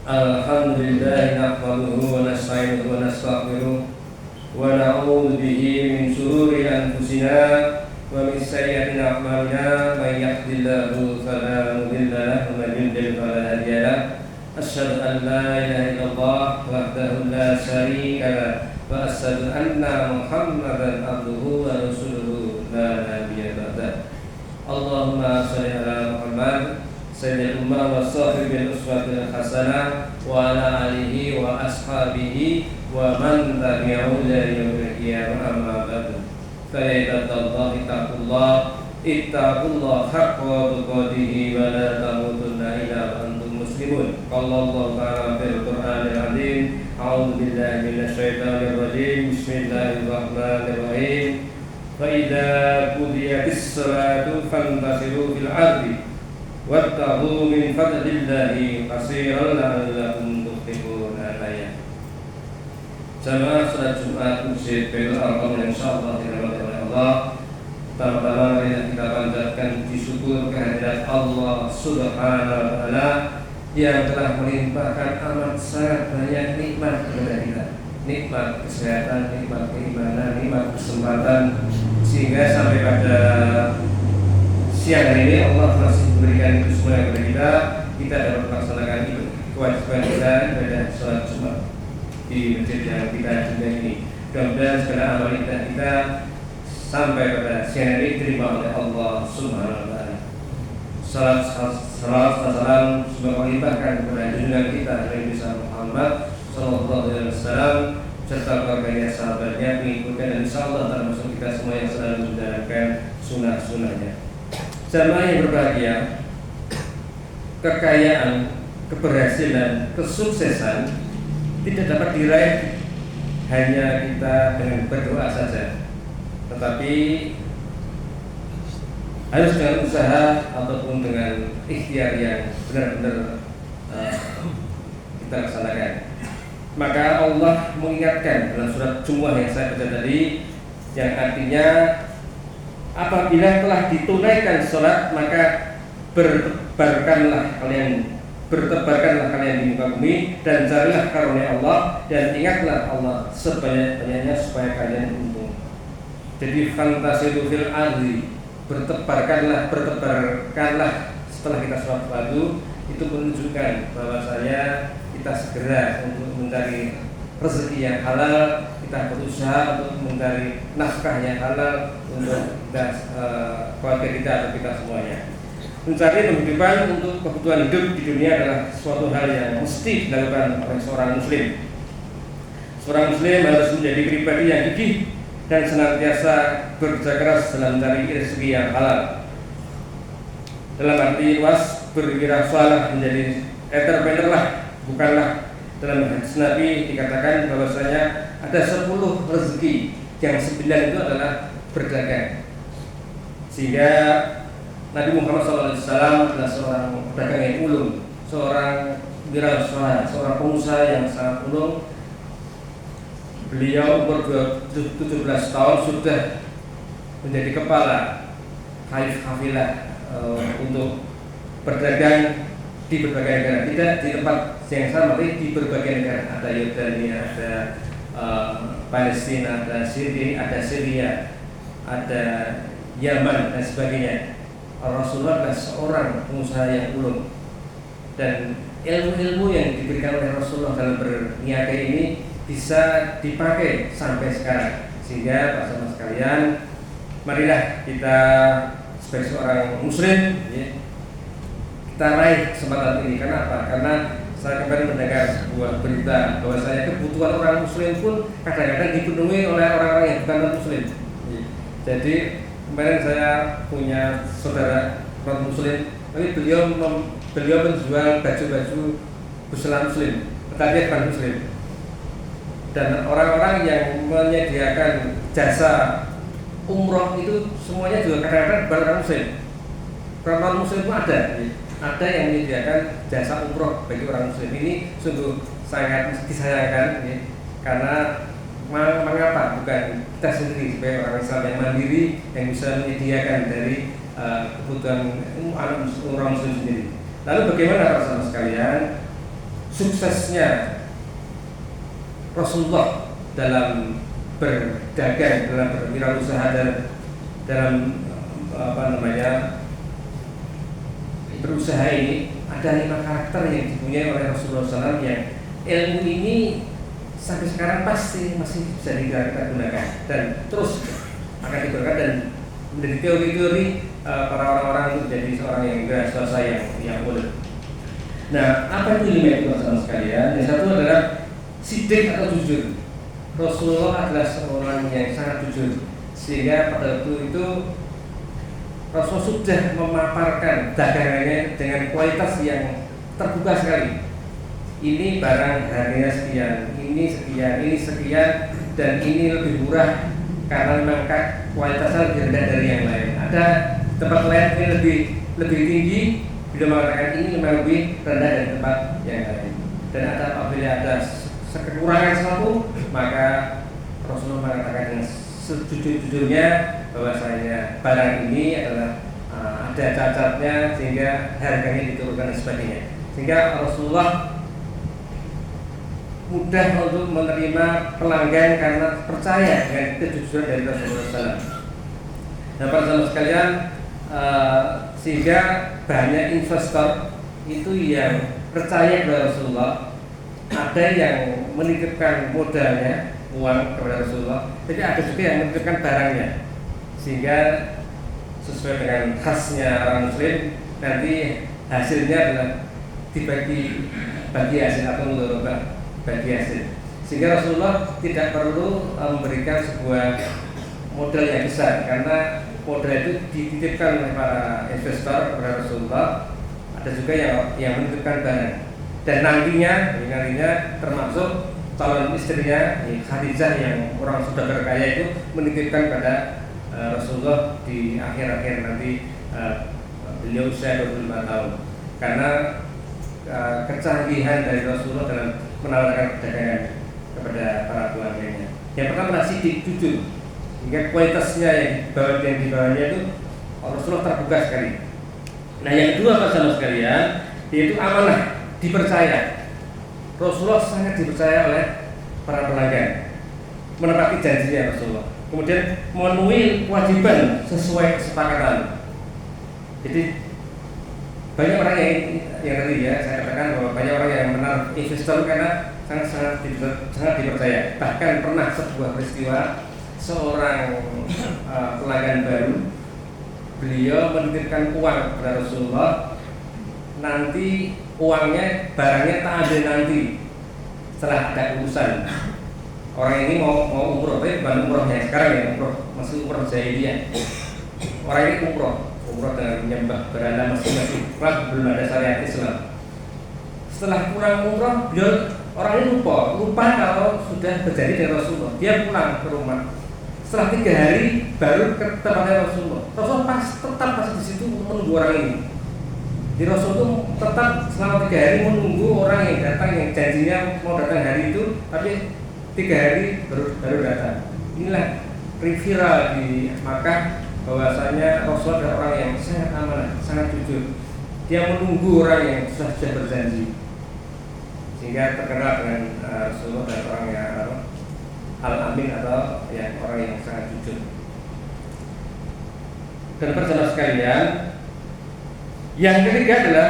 Alhamdulillah nahmaduhu wa nasta'inuhu wa nastaghfiruh wa na'udzu bihi min shururi anfusina wa min sayyiati a'malina may yahdihillahu fala mudilla lahu wa man yudlil fala hadiya lahu asyhadu an la ilaha illallah wahdahu la syarika lahu wa asyhadu anna Muhammadan abduhu wa rasuluhu la nabiyya ba'dahu. Allahumma shalli ala Muhammad sayyidil ummah wa sahibil uswatil hasanah wa ala alihi wa ashabihi wa man tabi'ahu ila yaumil qiyamah amma ba'du. Fa ya ibadallah ittaqullah haqqa tuqatih wa la tamutunna illa wa antum muslimun. Qala Allah ta'ala fil Qur'anil 'azim, a'udzu billahi minasy syaithanir rajim. Bismillahirrahmanirrahim. Fa idza qudiyatis salatu fantashiru fil ardi wattaqu min fadlillahi katsiran la'allakum tuflihun. Ayat. Jamaah salat Jumat Masjid Baitul Arqam insyaallah dirahmati oleh Allah. Pertama-tama mari kita panjatkan puji syukur kehadirat Allah Subhanahu wa taala yang telah melimpahkan amat sangat banyak nikmat kepada kita. Nikmat kesehatan, nikmat keimanan, nikmat kesempatan, sehingga sampai pada siang hari ini Allah masih memberikan itu semua kepada kita dapat melaksanakan kewajiban kita ibadah sholat Jumat di masjid yang kita juga ini. Mudah-mudahan segala amal kita sampai pada siang hari ini diterima oleh Allah Subhanahu wa taala. Salam semoga melimpahkan kepada junjungan kita Nabi Muhammad sallallahu alaihi wasallam serta keluarganya, sahabatnya, pengikutnya, dan insyaallah termasuk kita semua yang selalu menjalankan sunnah-sunnahnya. Jamaah yang berbahagia, kekayaan, keberhasilan, kesuksesan tidak dapat diraih hanya kita dengan berdoa saja, tetapi harus dengan usaha ataupun dengan ikhtiar yang benar-benar kita laksanakan. Maka Allah mengingatkan dalam surat Jumu'ah yang saya baca tadi, yang artinya apabila telah ditunaikan sholat maka bertebarkanlah kalian di muka bumi dan carilah karunia Allah dan ingatlah Allah sebanyak-banyaknya supaya kalian untung. Jadi fantasiru fil ardi, bertebarkanlah setelah kita sholat fardu, itu menunjukkan bahwa kita segera untuk mencari rezeki yang halal, kita berusaha untuk mencari nafkah yang halal untuk kita, keluarga kita atau kita semuanya. Mencari penghidupan untuk kebutuhan hidup di dunia adalah suatu hal yang mesti dilakukan oleh seorang muslim. Seorang muslim harus menjadi pribadi yang gigih dan senantiasa bekerja keras dalam mencari rezeki yang halal. Dalam arti luas, berwirausaha menjadi entrepreneur lah, bukanlah dalam hadis Nabi dikatakan bahwasanya ada 10 rezeki, yang 9 itu adalah berdagang. Sehingga Nabi Muhammad SAW adalah seorang pedagang yang ulung, seorang wirausaha, seorang pengusaha yang sangat ulung. Beliau umur 17 tahun sudah menjadi kepala kafilah untuk berdagang di berbagai negara, tidak di tempat yang sama, tapi di berbagai negara. Ada Yordania, ada Palestina, ada Syria, ada Yaman dan sebagainya. Rasulullah adalah seorang pengusaha yang ulung, dan ilmu-ilmu yang diberikan oleh Rasulullah dalam berniaga ini bisa dipakai sampai sekarang. Sehingga Pak Sama sekalian, marilah kita sebagai seorang muslim kita raih kesempatan ini. Kenapa? Karena saya kemarin mendengar sebuah berita bahwa kebutuhan orang muslim pun kadang-kadang dipenuhi oleh orang-orang yang bukan non-muslim. Jadi kemarin saya punya saudara non-muslim, tapi beliau menjual baju-baju busana muslim, tetapi bukan muslim. Dan orang-orang yang menyediakan jasa umroh itu semuanya juga kadang-kadang bukan orang muslim. Orang non-muslim pun ada yang menyediakan jasa umroh bagi orang muslim. Ini sungguh sangat disayangkan, karena mengapa bukan kita sendiri sebagai orang Islam yang mandiri yang bisa menyediakan dari kebutuhan orang muslim sendiri. Lalu bagaimana para sahabat sekalian? suksesnya Rasulullah dalam berdagang, dalam berwirausaha, dan dalam berusaha ini, ada 5 karakter yang dipunyai oleh Rasulullah SAW yang ilmu ini sampai sekarang pasti masih bisa kita gunakan dan terus akan digunakan dan menjadi teori-teori para orang-orang itu menjadi seorang yang berasa yang boleh. Nah, apa itu 5 itu teman-teman sekalian? Yang satu adalah sidik atau jujur. Rasulullah adalah seorang yang sangat jujur, sehingga pada waktu itu Rasul sudah memaparkan dagangannya dengan kualitas yang terbuka sekali. Ini barang harganya sekian, ini sekian, ini sekian, dan ini lebih murah karena memang kualitasnya lebih rendah dari yang lain. Ada tempat lain ini lebih tinggi, bila mengatakan ini memang lebih rendah dari tempat yang lain. Dan apabila ada kekurangan sesuatu, maka Rasulullah mengatakan dengan sejujur-jujurnya bahwasanya barang ini adalah ada cacatnya sehingga harganya diturunkan dan sebagainya. Sehingga Rasulullah mudah untuk menerima pelanggan karena percaya dengan kejujuran dari Rasulullah SAW. Nah, para sahabat sekalian, sehingga banyak investor itu yang percaya kepada Rasulullah. Ada yang menitipkan modalnya, uang kepada Rasulullah, tapi ada juga yang menitipkan barangnya, sehingga sesuai dengan khasnya orang Muslim, nanti hasilnya adalah bagi hasil atau mudharabah bagi hasil, sehingga Rasulullah tidak perlu memberikan sebuah modal yang besar, karena modal itu dititipkan oleh para investor kepada Rasulullah. Ada juga yang menitipkan barang, dan nantinya termasuk calon istrinya Khadijah yang orang sudah berkaya itu menitipkan pada Rasulullah di akhir-akhir nanti beliau usia 25 tahun, karena kecanggihan dari Rasulullah dalam menawarkan perdagangan kepada para pelanggannya. Yang pertama adalah sidik, jujur, hingga kualitasnya yang dibawanya itu Rasulullah terbuka sekali. Nah, yang kedua sahabat sekalian, yaitu amanah, dipercaya. Rasulullah sangat dipercaya oleh para pelanggan, menepati janjinya Rasulullah, kemudian memenuhi kewajiban sesuai kesepakatan. Jadi banyak orang yang tadi ya saya katakan bahwa banyak orang yang menaruh investor karena sangat dipercaya. Bahkan pernah sebuah peristiwa seorang pelanggan baru, beliau menitipkan uang kepada Rasulullah, nanti uangnya, barangnya tak ada nanti setelah ada urusan. Orang ini mau umroh, tapi bukan umrohnya sekarang ya, masih umroh jahiliyah. Orang ini umroh dengan menyembah berhala masing-masing, belum ada syariat Islam. Setelah pulang umroh, orang ini lupa kalau sudah berjanji dengan Rasulullah. Dia pulang ke rumah. Setelah 3 hari baru ke tempatnya Rasulullah. Rasulullah tetap di situ menunggu orang ini. Di Rasul itu tetap selama 3 hari menunggu orang yang datang, yang janjinya mau datang hari itu, tapi 3 hari baru datang. Inilah viral di Makkah bahwasanya Rasulullah adalah orang yang sangat amanah, sangat jujur. Dia menunggu orang yang sudah berjanji, sehingga terkenal dengan Rasulullah dan orang yang al-amin atau yang orang yang sangat jujur. Dan perjalanan sekalian, yang ketiga adalah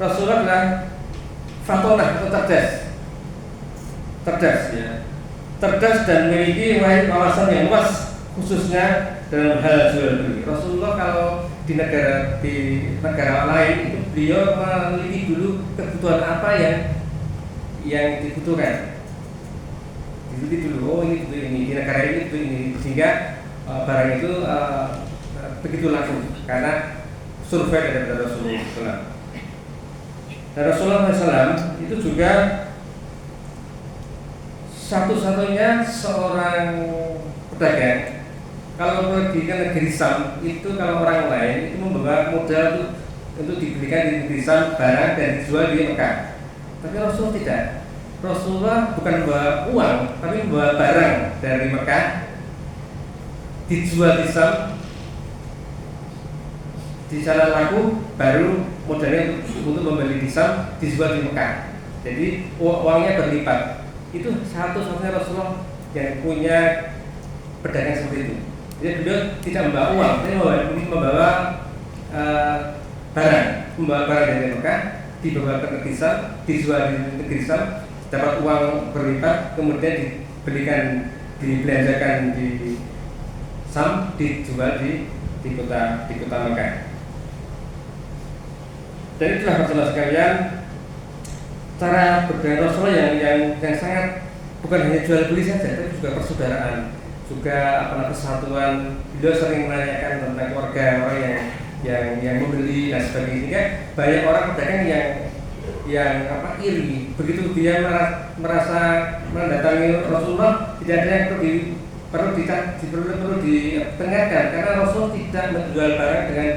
Rasulullah adalah fatonah atau cerdas ya, cerdas dan memiliki wawasan yang luas, khususnya dalam hal jual beli. Rasulullah kalau di negara lain itu beliau meneliti dulu kebutuhan apa yang dibutuhkan. Diteliti dulu, oh ini butuh ini, di negara ini butuh ini, sehingga barang itu begitu laku karena survei dari Rasulullah SAW. Dan Rasulullah SAW itu juga satu-satunya seorang pedagang. Kalau pergi ke negeri Sam itu, kalau orang lain itu membawa modal untuk dibelikan di negeri Sam barang dan dijual di Mekah. Tapi Rasulullah tidak. Rasulullah bukan membawa uang, tapi membawa barang dari Mekah dijual di Sam, di sana laku, baru modalnya untuk membeli di Sam dijual di Mekah. Jadi uangnya berlipat. Itu satu-satunya Rasulullah yang punya pedagang seperti itu. Jadi beliau tidak membawa uang, tapi membawa membawa barang dari Mekah, dibawa ke negeri Syam, dijual di negeri Syam, dapat uang berlipat, kemudian dibelanjakan di Syam, dijual di kota Mekah. Dan itulah Rasulullah sekalian, cara berdagang Rasulullah yang sangat bukan hanya jual beli saja, tapi juga persaudaraan, juga kesatuan. Beliau sering menanyakan tentang keluarga orang yang membeli dan sebagainya. Banyak orang pedagang yang iri. Begitu dia merasa mendatangi Rasulullah, tidak ada yang perlu ditengahan, karena Rasul tidak menjual barang dengan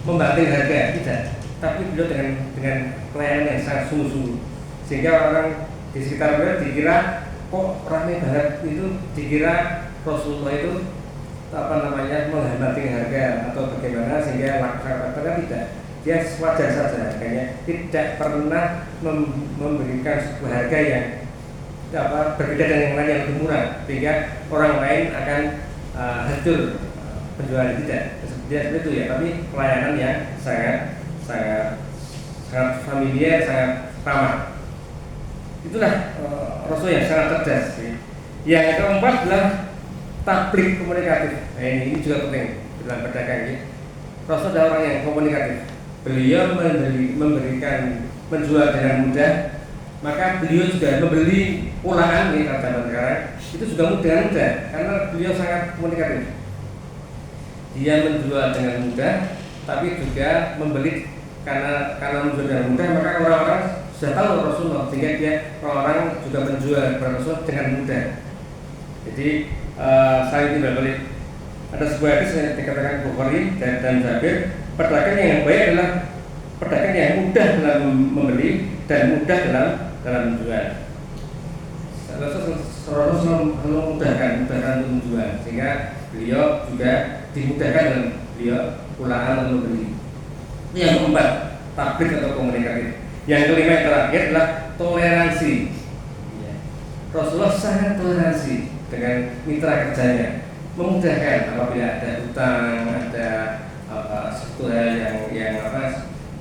membanting harga, tidak. Tapi beliau dengan pelayanan yang sangat sungguh-sungguh, sehingga orang di sekitar beliau dikira kok ramai banget, itu dikira Rasulullah itu menghambat harga atau bagaimana, sehingga laksanakan tidak. Dia wajar saja harganya, tidak pernah memberikan sebuah harga yang berbeda dengan yang lain yang lebih murah, sehingga orang lain akan hancur penjualan, tidak. Dia seperti itu ya, tapi pelayanan yang sangat familiar, sangat ramah. Itulah Rasul yang sangat cerdas. Yang keempat adalah tablik komunikatif. Nah, ini juga penting dalam berdagang ya. Rasul adalah orang yang komunikatif. Beliau menjual dengan mudah, maka beliau juga membeli ulangan di zaman sekarang itu juga mudah, karena beliau sangat komunikatif. Dia menjual dengan mudah, tapi juga membeli karena menjual dengan mudah, maka orang-orang sudah tahu Rasulullah, sehingga orang-orang juga menjual kepada Rasulullah dengan mudah. Jadi saya tidak boleh. Ada sebuah hadis yang dikatakan Bukhari dan Jabir, pedagang yang baik adalah pedagang yang mudah dalam membeli dan mudah dalam menjual. Rasulullah memudahkan untuk menjual, sehingga beliau juga dimudahkan dalam beliau ulangan untuk membeli. Ini yang keempat, tablik atau komunikatif. Yang kelima yang terakhir adalah toleransi. Rasulullah sangat toleransi dengan mitra kerjanya, memudahkan apabila ada hutang, ada satu hal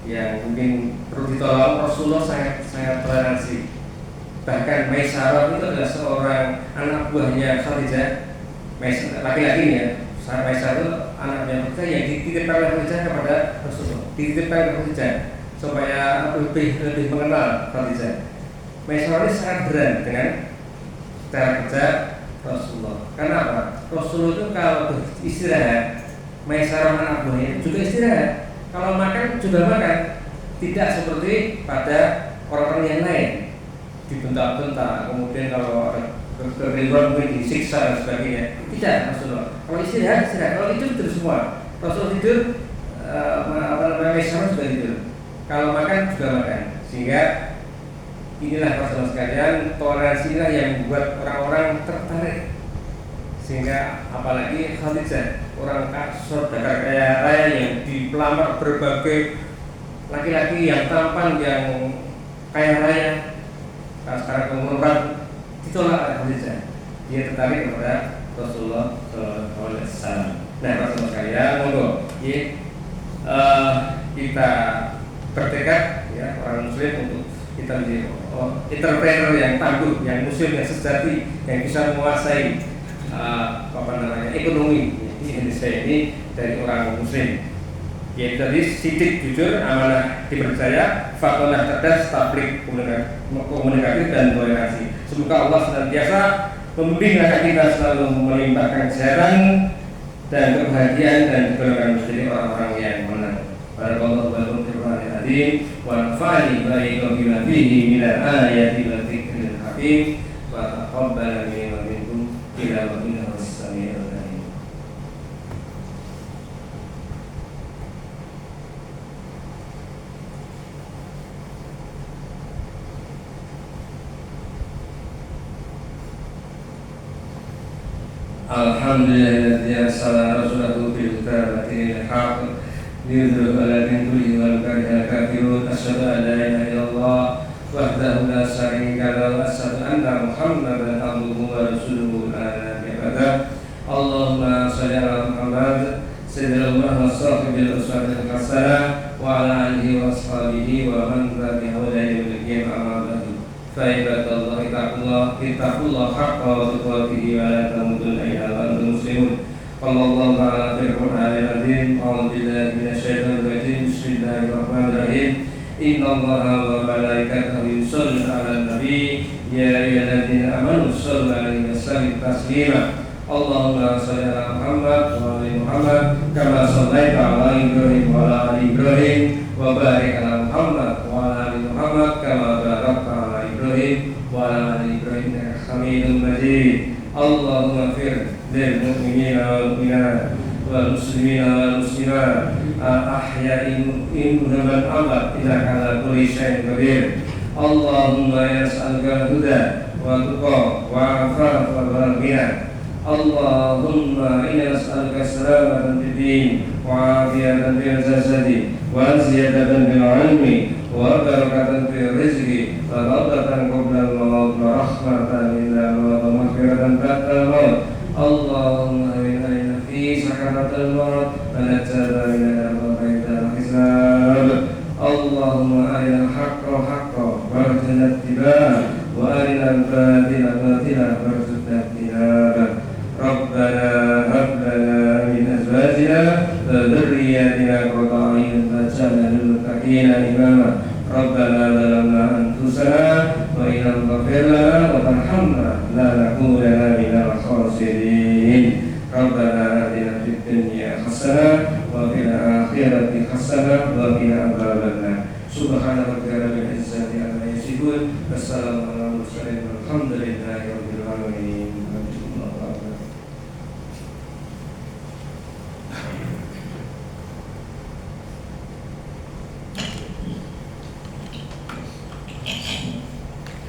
yang mungkin perlu ditolong. Rasulullah sangat toleransi. Bahkan Maisarah itu adalah seorang anak buahnya Khadijah, laki-lakinya. Maisarah itu anaknya Khadijah yang dititipkan oleh Khadijah kepada Rasulullah, dititipkan oleh Khadijah supaya lebih mengenal Khadijah. Maisarah ini sangat berat dengan cara kerja Rasulullah. Karena apa? Rasulullah itu kalau istirahat, Maisarah anak buahnya juga istirahat. Kalau makan juga makan. Tidak seperti pada orang-orang yang lain, dibentak-bentak, kemudian kalau kekeliruan mungkin disiksa dan sebagainya. Tidak, Rasulullah. Kalau istirahat, kalau tidur semua. Rasul tidur, Maisarah juga tidur. Kalau makan juga makan. Sehingga inilah Rasulullah sekalian, toleransi inilah yang membuat orang-orang tertarik. Sehingga apalagi Khadijah, orang saudara kaya raya yang dipelamar berbagai laki-laki yang tampan, yang kaya raya, sekarang kemudian ditolak oleh Khadijah. Dia tertarik kepada Rasulullah SAW. Nah, Rasulullah sekalian, monggo kita bertekad ya, orang Muslim, untuk kita menjadi entrepreneur yang tangguh, yang Muslim yang sejati, yang bisa menguasai ekonomi di Indonesia ini dari orang Muslim. Yaitu tadi sidik, jujur, amanah, dipercaya, fatonah, cerdas, tablik, komunikatif dan toleransi. Semoga Allah senantiasa membimbing kita selalu melimpahkan kesehatan dan kebahagiaan dan golongan muslim orang-orang yang menang. Barakallahu lakum fil Qur'anil azim wa nafa'ani bima fihi minal ayati wal dzikril hakim wa taqabbal minni wa minkum ila wajhina was-sami'il alim. Alhamdulillahilladzi arsala rasulahu bil huda wa dinil haqq liyudhhirahu 'ala dini kullihi wa law karihal kafirun. Asyhadu an la ilaha illallah wahdahu la syarika lahu wa asyhadu anna Muhammadan abduhu wa rasuluhu la nabiyya ba'da. Allahumma shalli ala Muhammad sayyidil umam wa sahibil uswatil hasanah wa ala alihi wa ashabihi wa man tabi'ahu ila yaumil qiyamah, amma ba'du. Fa ibadallahi ittaqullah haqqa tuqatih wa la tamutunna illa wa antum muslimun. Qala Allah ta'ala fil Qur'anil azim, a'udzu billahi minasy syaithanir rajim. Bismillahirrahmanirrahim. Innallaha wa malaikatahu yusholluna 'alan nabi ya ayyuhalladzina amanu shollu 'alaihi wa sallimu taslima. Allahumma shalli ala Muhammad wa ali Muhammad kama shallaita ala Ibrahim wa ala ali Ibrahim wa barik ala Muhammad wa ala ali Muhammad kama barakta ala Ibrahim wa ala ali Ibrahim innaka Hamidum Majid. Allahumma fir lil mu'minina wal mu'minat wal muslimina wal muslimat al-ahya'i minhum wal amwat innaka ala kulli syai'in qadir. Allahumma yas'aluka al-huda wa tuqa wa 'afafa wa ghina. Allahumma inna nas'aluka salamatan fid din wa 'afiyatan fil jasadi wa ziyadatan fil 'ilmi wa barakatan fil rizqi wa ghadatan qabla al-maut wa rahmatan inda al-maut wa maghfiratan ba'da al-maut. Allahumma inna fi sakaratil maut wa najjata min al-maut hisab. Allahumma arina al-haqqa haqqan warzuqna ittiba'ah wa arina al-batila batilan warzuqna ijtinabah. Rabbana hab lana min azwajina wa dhurriyyatina qurrata a'yun waj'alna lil muttaqina imama. Rabbana zalamna anfusana wa in lam taghfir lana wa tarhamna lanakunanna minal khasirin. Rabbana atina fid dunya hasanah wa fil akhirati hasanah wa qina adzabannar. Subhana rabbika rabbil izzati amma yasifun. Wassalamu ala mursalin walhamdulillahi rabbil alamin.